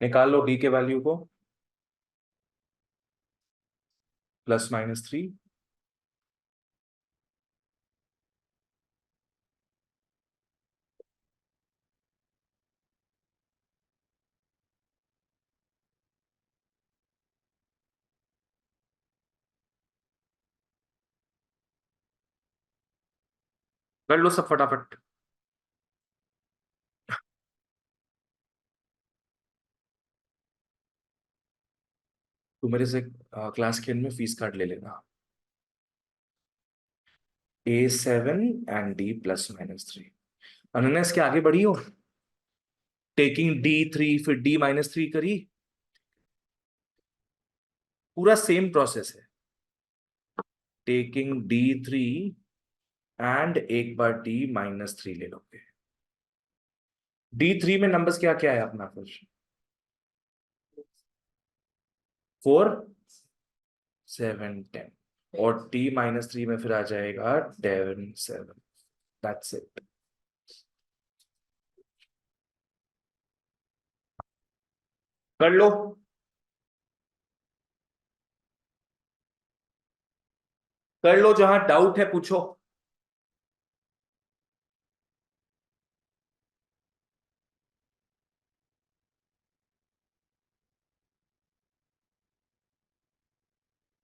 S1: निकाल लो D के वैल्यू को, +-3, कर लो सब फटाफट। तू मेरे से क्लास के एंड में फीस कार्ड ले लेना। A7 and D +-3। अनन्या इसके आगे बढ़ी हो, टेकिंग D3 फिर D-3 करी, पूरा सेम प्रोसेस है, टेकिंग D3 एंड एक बार D-3 ले लोगे। D3 में नंबर्स क्या क्या है अपना, फिर 4 7 10, और D-3 में फिर आ जाएगा 10 7। That's it. कर लो, कर लो, जहां डाउट है पूछो।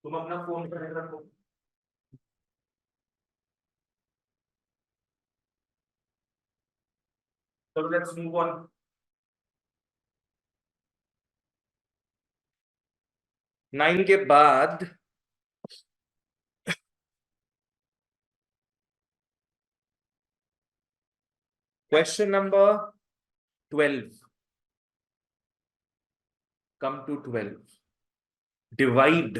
S1: तुम अपना फोन पर रखो। चलो लेट्स मूव ऑन। 9 के बाद Question number 12. Come to 12. Divide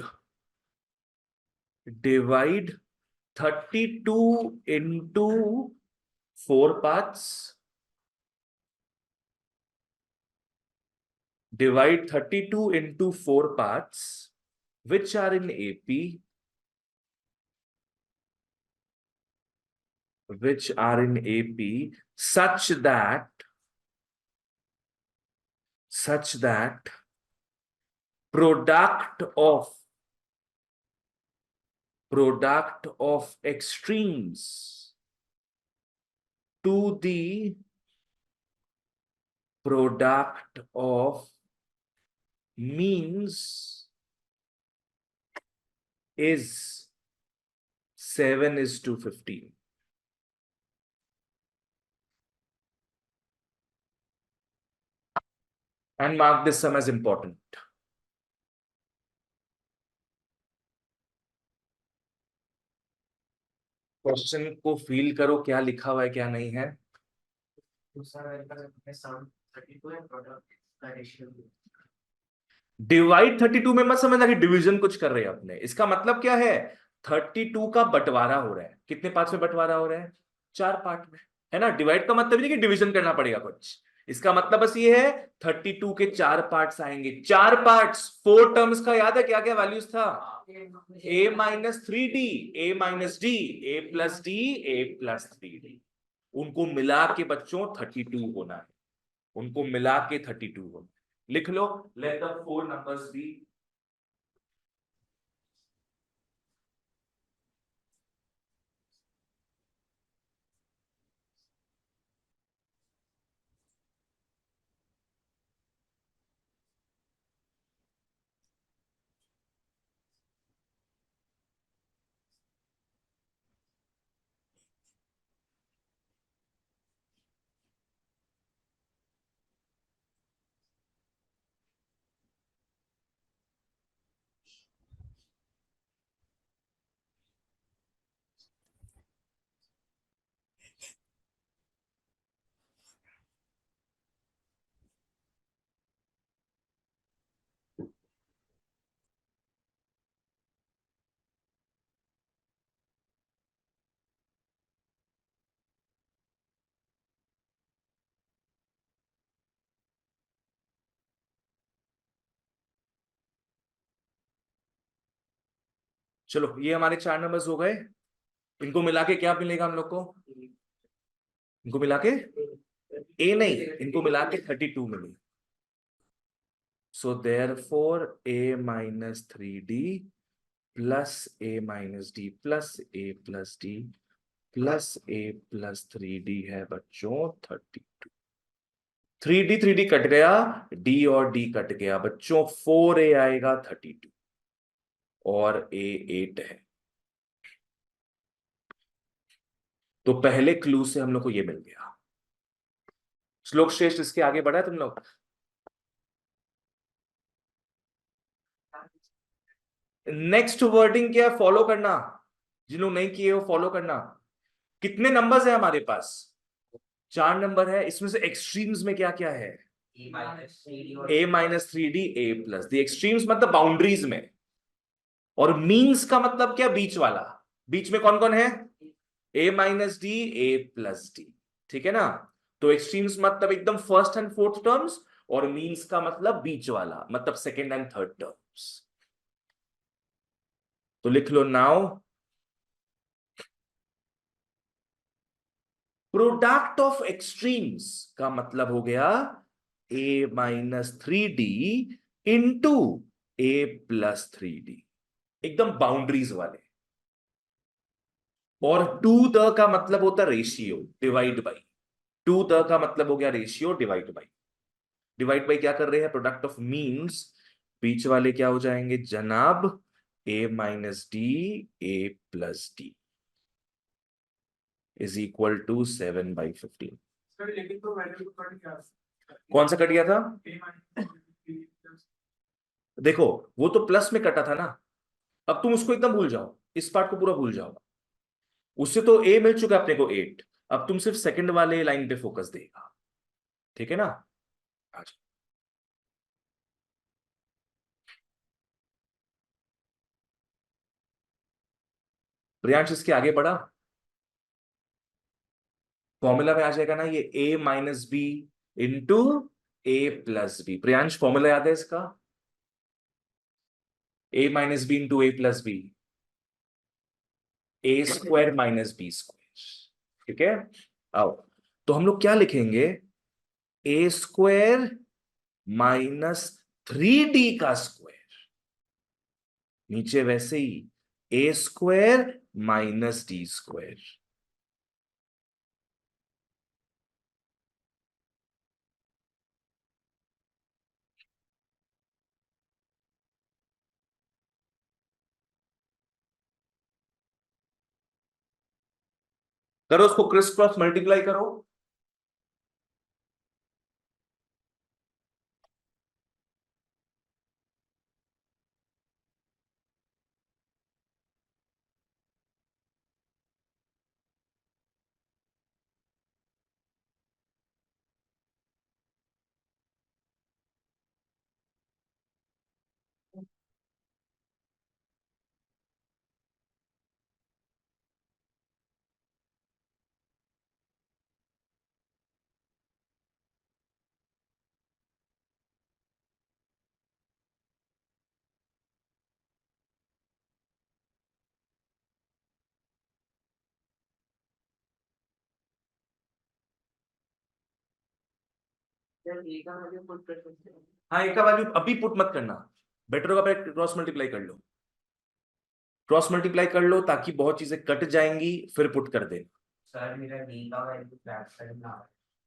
S1: 32 into 4 parts. Divide 32 into 4 parts, which are in AP, such that product of extremes to the product of means is 7:15. And mark this sum as important. Question को feel करो, क्या लिखा हुआ है क्या नहीं है. Divide 32 में मत समझना कि डिवीजन कुछ कर रहे हैं अपने. इसका मतलब क्या है, 32 का बंटवारा हो रहा है. कितने पार्ट्स में बंटवारा हो रहा है? 4 पार्ट में, है ना. डिवाइड का मतलब नहीं कि डिवीजन करना पड़ेगा कुछ. इसका मतलब बस ये है 32 के 4 पार्ट्स आएंगे. 4 पार्ट्स, 4 टर्म्स का याद है क्या क्या वैल्यूज था? a minus 3d, a minus d, a plus d, a plus 3d. उनको मिला के बच्चों 32 होना है. उनको मिला के 32 होना. लिख लो, लेट द 4 नंबर्स बी. चलो, ये हमारे 4 नंबर्स हो गए. इनको मिला के क्या मिलेगा हम लोग को? इनको मिला के ए नहीं, इनको मिला के 32 मिलेगा. So therefore a minus 3d plus a minus d plus a plus d plus a plus 3d है बच्चों 32. 3d कट गया, d और d कट गया बच्चों. 4a आएगा 32 और a 8 है. तो पहले क्लू से हम लोग को ये मिल गया. श्लोक श्रेष्ठ, इसके आगे बढ़ा तुम लोग? नेक्स्ट वर्डिंग क्या है, फॉलो करना. जिन लोग नहीं किए हो फॉलो करना. कितने नंबर्स है हमारे पास? 4 नंबर है. इसमें से एक्सट्रीम्स में क्या क्या है? a minus 3d, a plus the. Extremes मतलब बाउंड्रीज में. और मीन्स का मतलब क्या? बीच वाला. बीच में कौन कौन है? a minus D, a plus D. ठीक है ना. तो एक्सट्रीम्स मतलब एकदम फर्स्ट एंड फोर्थ टर्म्स, और मीन्स का मतलब बीच वाला, मतलब सेकेंड एंड थर्ड टर्म्स. तो लिख लो नाउ, प्रोडक्ट ऑफ एक्सट्रीम्स का मतलब हो गया a minus 3d into a plus 3d. एकदम बाउंड्रीज वाले. और टू द का मतलब होता है रेशियो, डिवाइड बाई. टू द का मतलब हो गया ratio, divide by. Divide by क्या कर रहे हैं? Product of means. बीच वाले क्या हो जाएंगे जनाब? a minus D, a plus D is equal to 7/15. कौन सा कट गया था? देखो, वो तो प्लस में कटा था ना. अब तुम उसको एकदम भूल जाओ, इस पार्ट को पूरा भूल जाओ. उससे तो a मिल चुका है अपने को 8. अब तुम सिर्फ सेकंड वाले लाइन पे फोकस देगा, ठीक है ना? अच्छा, प्रियांश इसके आगे बढ़ा, फॉर्मूला में आ जाएगा ना ये a minus B into A plus B. Priyansh formula याद है इसका? a minus B into A plus B, A square minus B square, ठीक है? आओ, तो हम लोग क्या लिखेंगे? ए स्क्वायर माइनस 3d का स्क्वायर, नीचे वैसे ही ए स्क्वायर माइनस डी स्क्वायर। करो उसको क्रिस क्रॉस मल्टीप्लाई करो।
S2: जब ए का वैल्यू पुट कर सकते हैं।
S1: हाँ, एक का वैल्यू अभी पुट मत करना, बेटर होगा पहले क्रॉस मल्टीप्लाई कर लो। क्रॉस मल्टीप्लाई कर लो ताकि बहुत चीजें कट जाएंगी, फिर पुट कर देना।
S2: सर मेरा डी का वैल्यू फ्रैक्शन में आ रहा है।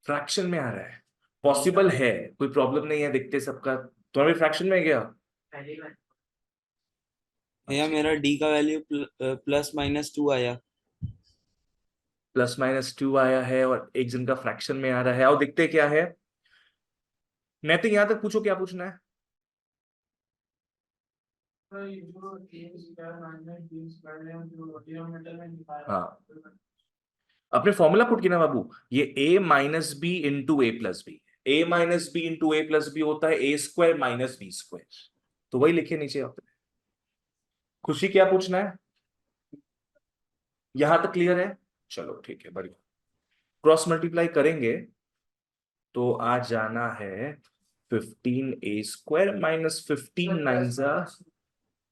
S1: फ्रैक्शन में आ रहा है, पॉसिबल है, कोई प्रॉब्लम नहीं है, देखते सबका। तुम्हारा भी फ्रैक्शन में गया?
S2: पहली बार
S3: भैया मेरा डी का वैल्यू +-2 आया।
S1: प्लस माइनस टू आया है और एक जन का फ्रैक्शन में आ रहा है। और देखते क्या है, नैतिक यहां तक पूछो, क्या पूछना है?
S2: तो ये जो ए स्क्वायर माइनस बी स्क्वायर है जो डिनोमिनेटर में निकाला
S1: हाँ, अपने फॉर्मूला पुट किया ना बाबू, ये a minus B into A plus B, A minus B into A plus B होता है A square minus B square, तो वही लिखे नीचे आपने। खुशी क्या पूछना है? यहां तक क्लियर है? चलो ठीक है, बढ़िया। क्रॉस मल्टीप्लाई करेंगे तो आ जाना है 15a² माइनस 15 9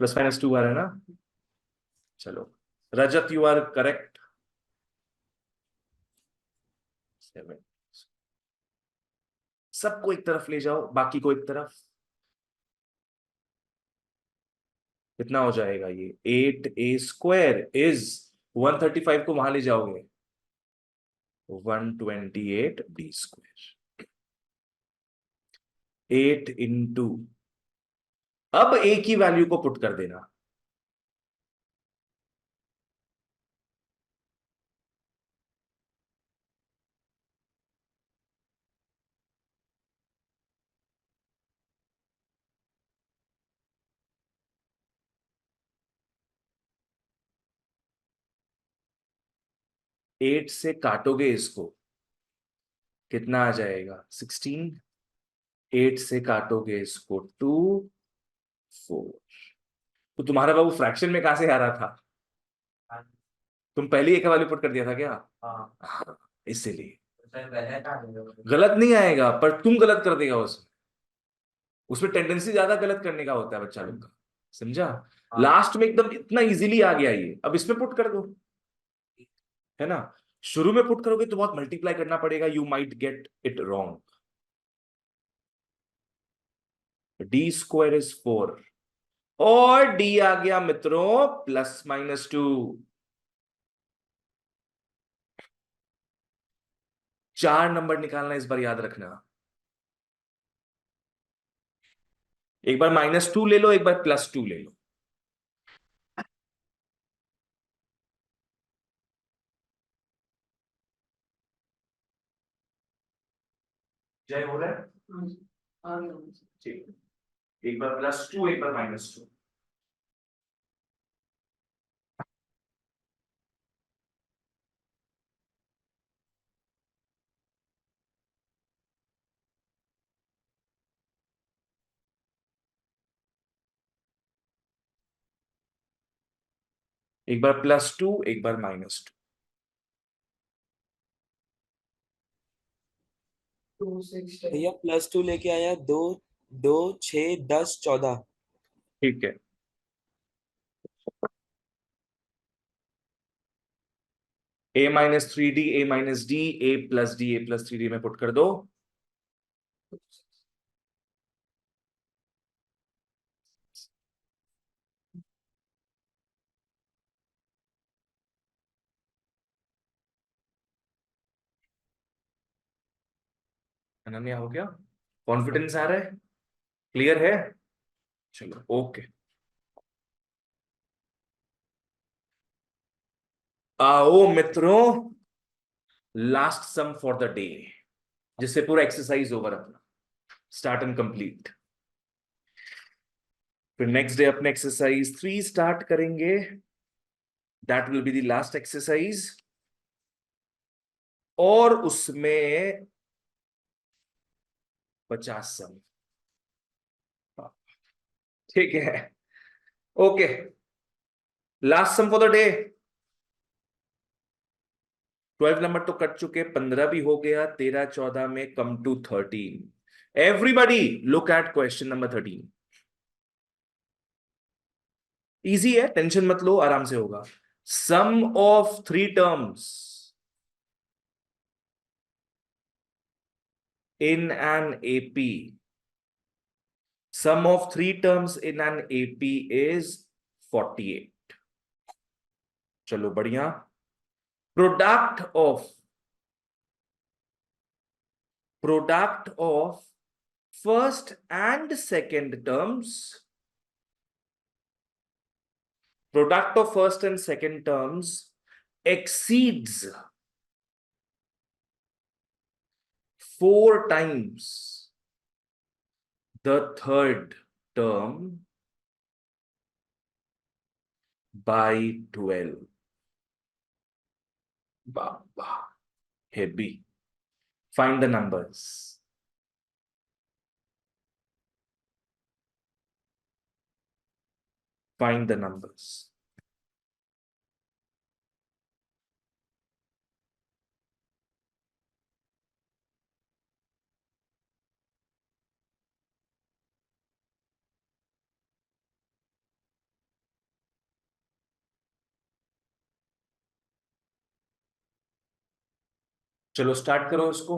S1: प्लस माइनस 2 आ रहा है ना? चलो रजत, यू आर करेक्ट। 7, सबको एक तरफ ले जाओ, बाकी को एक तरफ। कितना हो जाएगा ये? 8a² इज 135 को वहां ले जाओगे 128d²। 8 इंटू, अब a की वैल्यू को पुट कर देना। एट से काटोगे इसको, कितना आ जाएगा? 16। 8 से काटोगे इसको 2 4। तो तुम्हारा बाबू फ्रैक्शन में कहां से आ रहा था? तुम पहले एक का वैल्यू पुट कर दिया था क्या?
S2: हाँ
S1: हाँ, इसीलिए
S2: सर गलत आ गया।
S1: गलत नहीं आएगा, पर तुम गलत कर देगा उसमें। उसमें टेंडेंसी ज्यादा गलत करने का होता है बच्चा लोग का, समझा? लास्ट में एकदम इतना इजीली आ गया ये, अब इसमें पुट कर दो, है ना? शुरू में पुट करोगे तो बहुत मल्टीप्लाई करना पड़ेगा, you might get it wrong. d² is 4 और d आ गया मित्रों +-2। 4 नंबर निकालना, इस बार याद रखना। एक बार -2 ले लो, एक बार +2 ले लो। जय हो रहा है? ठीक, एक बार +2 एक बार -2। एक बार +2, एक बार -2।
S2: 2 6 10
S3: भैया +2 लेके आया, 2 2 6 10 14।
S1: ठीक है, a-3d a-d a+d a+3d में पुट कर दो। अनन्या हो गया? कॉन्फिडेंस आ रहा है? क्लियर है? चलो ओके। आओ मित्रों, last sum for the day, जिससे पूरा एक्सरसाइज ओवर अपना, स्टार्ट एंड कंप्लीट। फिर नेक्स्ट डे अपने एक्सरसाइज 3 स्टार्ट करेंगे। That will be the last exercise, और उसमें 50 सम। ठीक है, okay. Last sum for the day. 12 number तो कट चुके, 15 भी हो गया, 13 14 में come to 13। Everybody look at question number 13। Easy है, टेंशन मत लो, आराम से होगा। Sum of 3 terms in an AP. Sum of 3 terms in an AP is 48. चलो बढ़िया। Product of first and second terms. Product of first and second terms exceeds 4 times the third term by 12. Baba, heavy. Find the numbers. Find the numbers. चलो start करो इसको।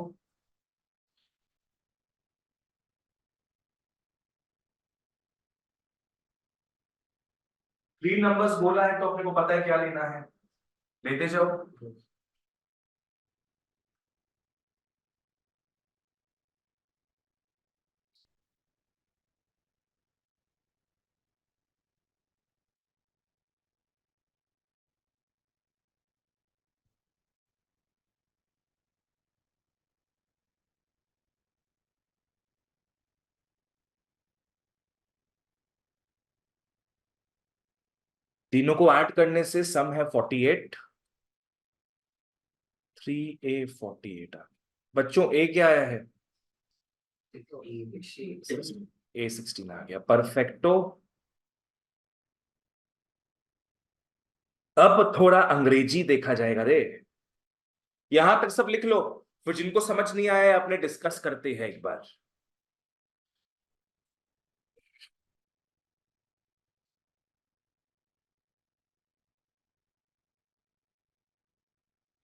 S1: Three numbers बोला है तो अपने को पता है क्या लेना है, लेते जाओ। तीनों को ऐड करने से सम है 48। 3a 48 बच्चों, ए क्या आया है? A16 आ गया, परफेक्टो। अब थोड़ा अंग्रेजी देखा जाएगा रे। यहां तक सब लिख लो, फिर जिनको समझ नहीं आया अपने डिस्कस करते हैं एक बार।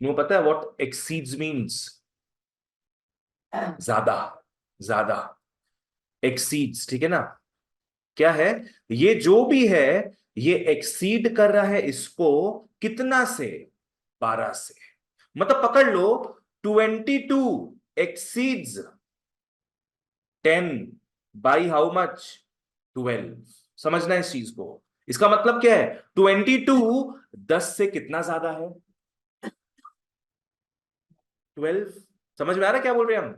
S1: नो पता है व्हाट एक्सीड्स मींस? ज्यादा, ज्यादा। एक्सीड्स, ठीक है ना? क्या है ये जो भी है, ये एक्सीड कर रहा है इसको कितना से? 12 से। मतलब पकड़ लो, 22 एक्सीड्स 10 बाई हाउ मच? 12। समझना है इस चीज को। इसका मतलब क्या है? 22 10 से कितना ज्यादा है? 12। समझ में आ रहा है क्या बोल रहे हैं हम?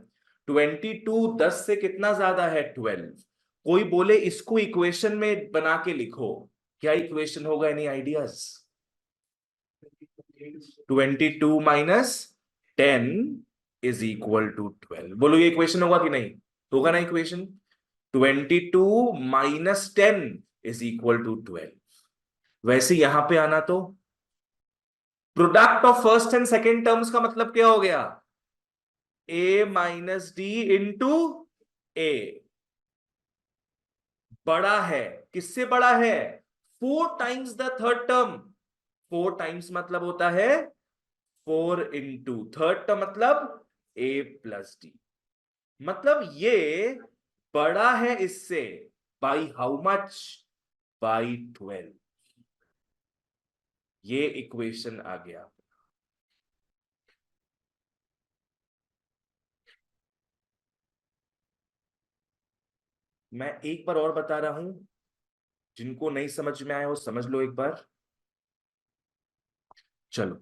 S1: 22 10 से कितना ज्यादा है? 12। कोई बोले इसको इक्वेशन में बना के लिखो, क्या इक्वेशन होगा? Any ideas? 22 minus 10 is equal to 12। बोलो ये इक्वेशन होगा कि नहीं? होगा ना equation? 22 minus 10 is equal to 12। वैसे यहां पे आना तो product of first and second terms का मतलब क्या हो गया? a minus d into a. बड़ा है, किससे बड़ा है? 4 times the third term. 4 times मतलब होता है 4 इंटू थर्ड टर्म, मतलब a प्लस डी। मतलब ये बड़ा है इससे बाई हाउ मच? बाई 12। ये इक्वेशन आ गया। मैं एक बार और बता रहा हूं, जिनको नहीं समझ में आया वो समझ लो एक बार। चलो,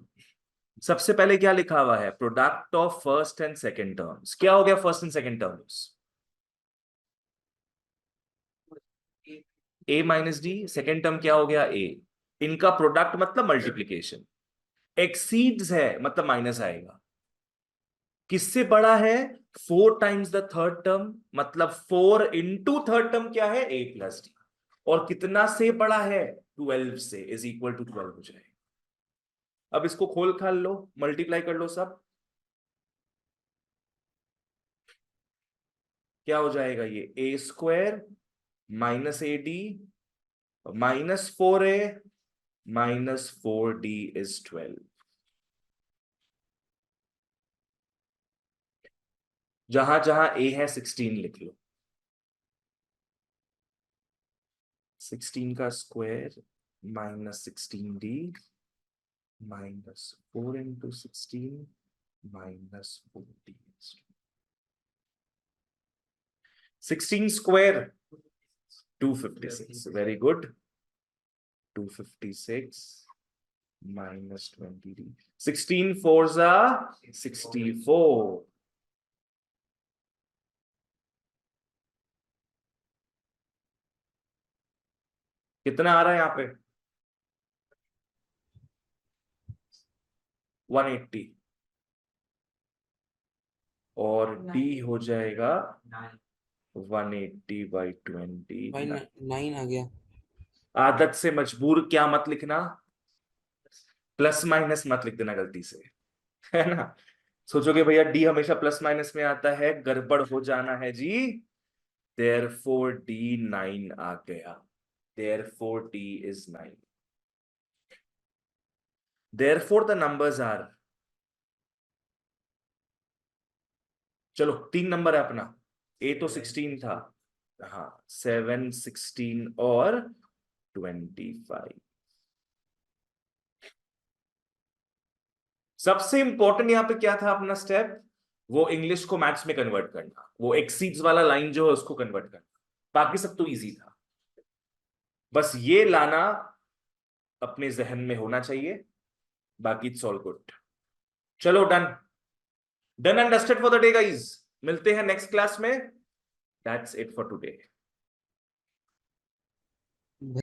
S1: सबसे पहले क्या लिखा हुआ है? Product of first and second terms. क्या हो गया first and second terms? a minus D. Second term क्या हो गया? a। इनका प्रोडक्ट मतलब मल्टीप्लीकेशन। एक्सीड्स है मतलब माइनस आएगा। किससे बड़ा है? 4 टाइम्स द थर्ड टर्म, मतलब 4 इंटू थर्ड टर्म क्या है? a plus D. और कितना से बड़ा है? 12 से, इज इक्वल टू 12 हो जाएगा। अब इसको खोल खाल लो, मल्टीप्लाई कर लो सब। क्या हो जाएगा ये? A square minus A D minus 4a minus 4d is 12। जहां जहां a है 16 लिख लो। 16 का square minus 16d minus 4 into 16 minus 4d। 16 square 256। Very good. 256 minus 20d। 16 4 जा 64। कितना आ रहा है यहाँ पे? 180। और d हो जाएगा 180 बाई 20।
S3: भाई 9 आ गया।
S1: आदत से मजबूर क्या मत लिखना, प्लस माइनस मत लिख देना गलती से, है ना? सोचोगे भैया डी हमेशा प्लस माइनस में आता है, गड़बड़ हो जाना है जी। therefore d 9 आ गया। therefore d is 9। therefore the numbers are, चलो 3 नंबर है अपना। ए तो 16 था, हाँ 7 16 और 25। सबसे इंपॉर्टेंट यहाँ पे क्या था अपना स्टेप? वो इंग्लिश को मैथ्स में कन्वर्ट करना, वो एक्सीड्स वाला लाइन जो है उसको कन्वर्ट करना। बाकी सब तो इजी था, बस ये लाना अपने जहन में होना चाहिए। बाकी इट्स ऑल गुड। चलो done, done and dusted for the day guys. मिलते हैं नेक्स्ट क्लास में। That's it for today.